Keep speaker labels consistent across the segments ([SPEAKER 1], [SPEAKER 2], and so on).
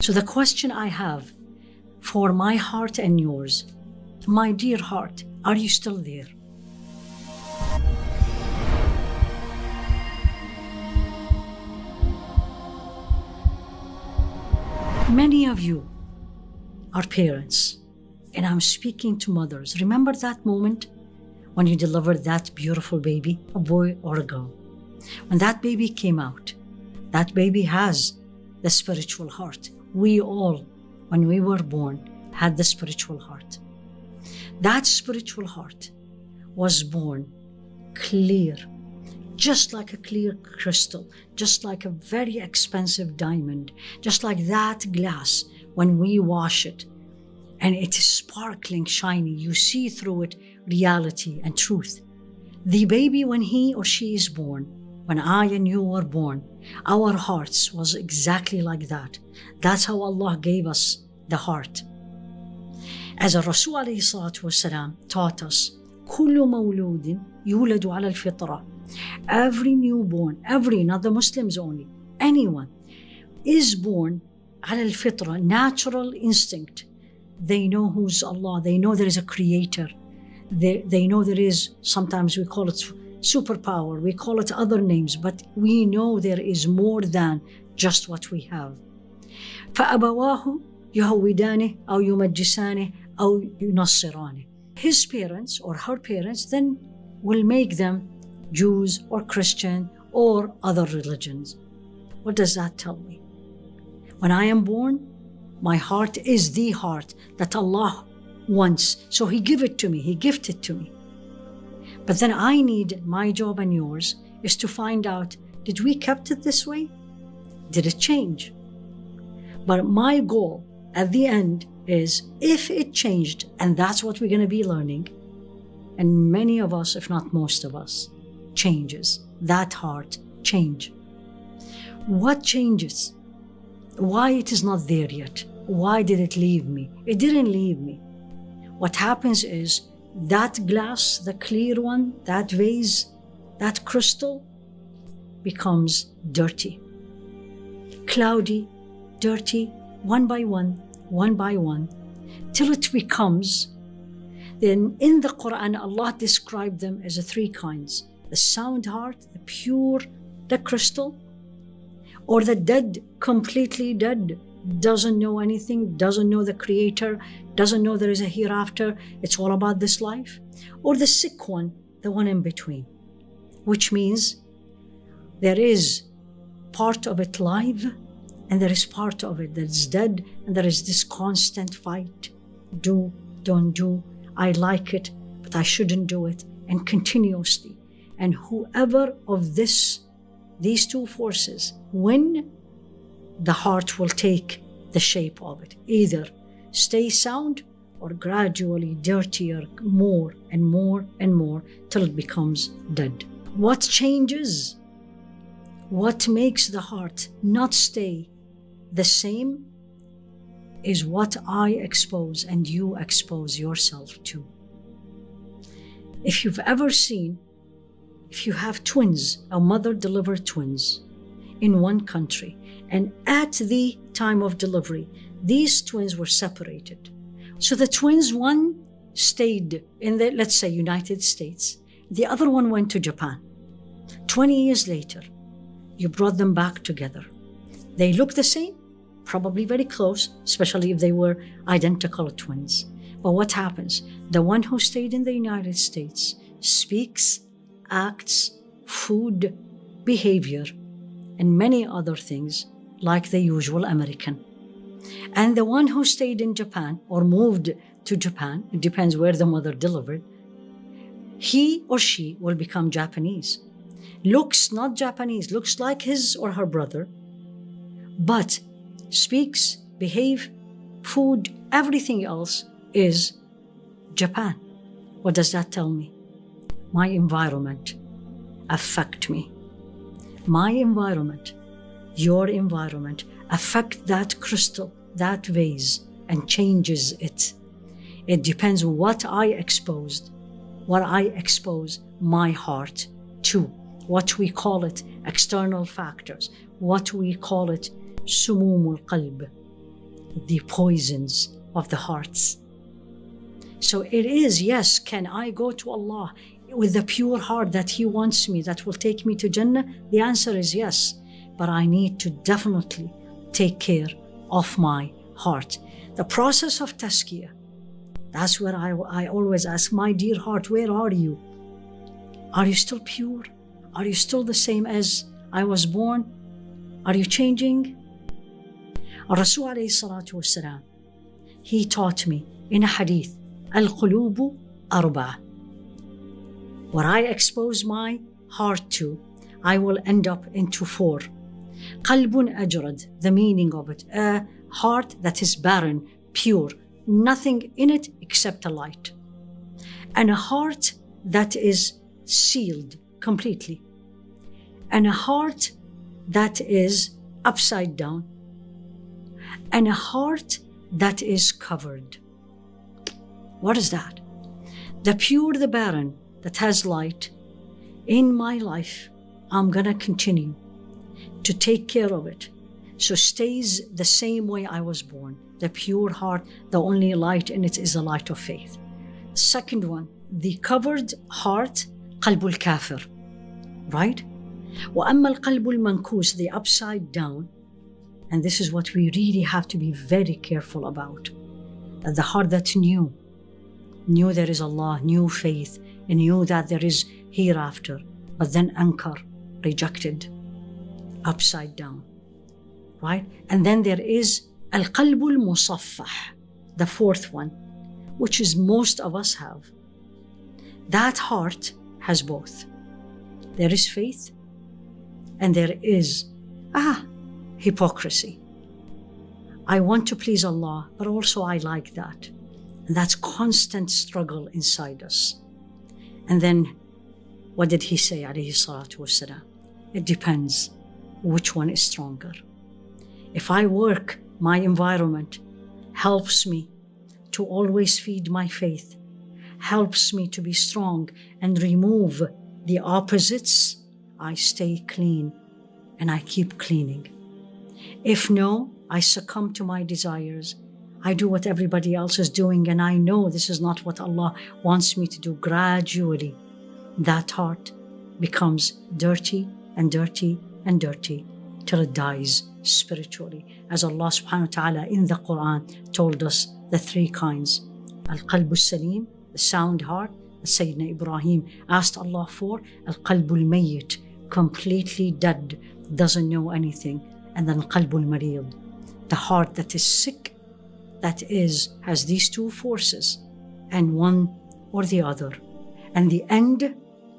[SPEAKER 1] So the question I have for my heart and yours, my dear heart, are you still there? Many of you are parents, and I'm speaking to mothers. Remember that moment when you delivered that beautiful baby, a boy or a girl? When that baby came out, that baby has the spiritual heart. We all, when we were born, had the spiritual heart. That spiritual heart was born clear, just like a clear crystal, just like a very expensive diamond, just like that glass when we wash it and it is sparkling, shiny. You see through it reality and truth. The baby, when he or she is born, when I and you were born, our hearts was exactly like that. That's how Allah gave us the heart. As Rasul alayhi salatu wasalam taught us, كل مولود يولد على الفطرة. Every newborn, not the Muslims only, anyone is born على الفطرة, natural instinct. They know who's Allah. They know there is a creator. They know there is, sometimes we call it superpower, we call it other names, but we know there is more than just what we have. فأبواه يهودانه أو يمجسانه أو ينصرانه. His parents or her parents then will make them Jews or Christian or other religions. What does that tell me? When I am born, my heart is the heart that Allah wants. So He gave it to me, He gifted to me. But then I need, my job and yours is to find out, did we kept it this way? Did it change? But my goal at the end is, if it changed, and that's what we're going to be learning, and many of us, if not most of us, changes, that heart change. What changes? Why it is not there yet? Why did it leave me? It didn't leave me. What happens is that glass, the clear one, that vase, that crystal becomes dirty, cloudy, dirty, one by one, till it becomes, then in the Quran, Allah described them as three kinds: the sound heart, the pure, the crystal, or the dead, completely dead, doesn't know anything, doesn't know the Creator, doesn't know there is a hereafter, it's all about this life, or the sick one, the one in between, which means there is part of it live and there is part of it that's dead, and there is this constant fight, do, don't do, I like it, but I shouldn't do it, and continuously. And whoever of these two forces win, the heart will take the shape of it, either stay sound or gradually dirtier, more and more and more, till it becomes dead. What changes? What makes the heart not stay the same is what I expose and you expose yourself to. If you've ever seen, if you have twins, a mother delivered twins in one country, and at the time of delivery, these twins were separated. So the twins, one stayed in the, let's say, United States. The other one went to Japan. 20 years later, you brought them back together. They look the same, probably very close, especially if they were identical twins. But what happens? The one who stayed in the United States speaks, acts, food, behavior, and many other things like the usual American. And the one who stayed in Japan or moved to Japan, it depends where the mother delivered, he or she will become Japanese. Looks not Japanese, looks like his or her brother, but speaks, behave, food, everything else is Japan. What does that tell me? My environment affect me. My environment, your environment, affect that crystal, that vase, and changes it. It depends what I expose my heart to, what we call it external factors, what we call it sumumul qalb, the poisons of the hearts. So it is, yes, can I go to Allah with the pure heart that He wants me, that will take me to Jannah? The answer is yes, but I need to definitely take care of my heart. The process of tazkiyah, that's where I always ask, my dear heart, where are you? Are you still pure? Are you still the same as I was born? Are you changing? Rasul alayhi salatu wasalam, he taught me in a hadith, al-qulubu arba'a. What I expose my heart to, I will end up into 4. Qalbun ajrad, the meaning of it, a heart that is barren, pure, nothing in it except a light. And a heart that is sealed completely. And a heart that is upside down. And a heart that is covered. What is that? The pure, the barren, that has light. In my life, I'm gonna continue to take care of it, so stays the same way I was born. The pure heart, the only light in it is the light of faith. Second one, the covered heart, qalbul kafir, right? وَأَمَّا الْقَلْبُ الْمَنْكُوسِ, the upside down, and this is what we really have to be very careful about. That the heart that knew there is Allah, knew faith, and knew that there is hereafter, but then ankar, rejected, upside down, right? And then there is al-qalbul musaffah, the fourth one, which is most of us have. That heart has both. There is faith and there is hypocrisy. I want to please Allah, but also I like that. And that's constant struggle inside us. And then what did he say, alayhi salatu wassalam? It depends which one is stronger. If I work, my environment helps me to always feed my faith, helps me to be strong and remove the opposites, I stay clean and I keep cleaning. If no, I succumb to my desires. I do what everybody else is doing, and I know this is not what Allah wants me to do. Gradually, that heart becomes dirty and dirty and dirty till it dies spiritually. As Allah subhanahu wa ta'ala in the Quran told us the 3 kinds. Al-qalbu salim, the sound heart, Sayyidina Ibrahim asked Allah for. Al-qalbul mayyit, completely dead, doesn't know anything. And then qalbul marid, the heart that is sick, that has these 2 forces, and one or the other. And the end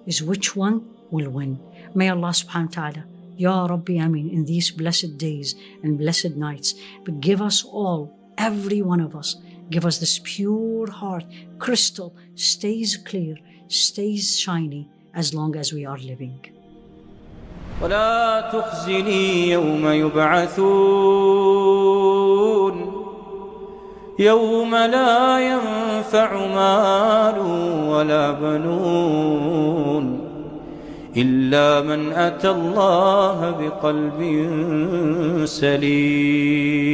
[SPEAKER 1] is which one will win. May Allah subhanahu wa ta'ala, Ya Rabbi Ameen, in these blessed days and blessed nights, but give us all, every one of us, give us this pure heart, crystal, stays clear, stays shiny as long as we are living.
[SPEAKER 2] ولا تخزني يوم يبعثون يوم لا ينفع مال ولا بنون إلا من أتى الله بقلب سليم.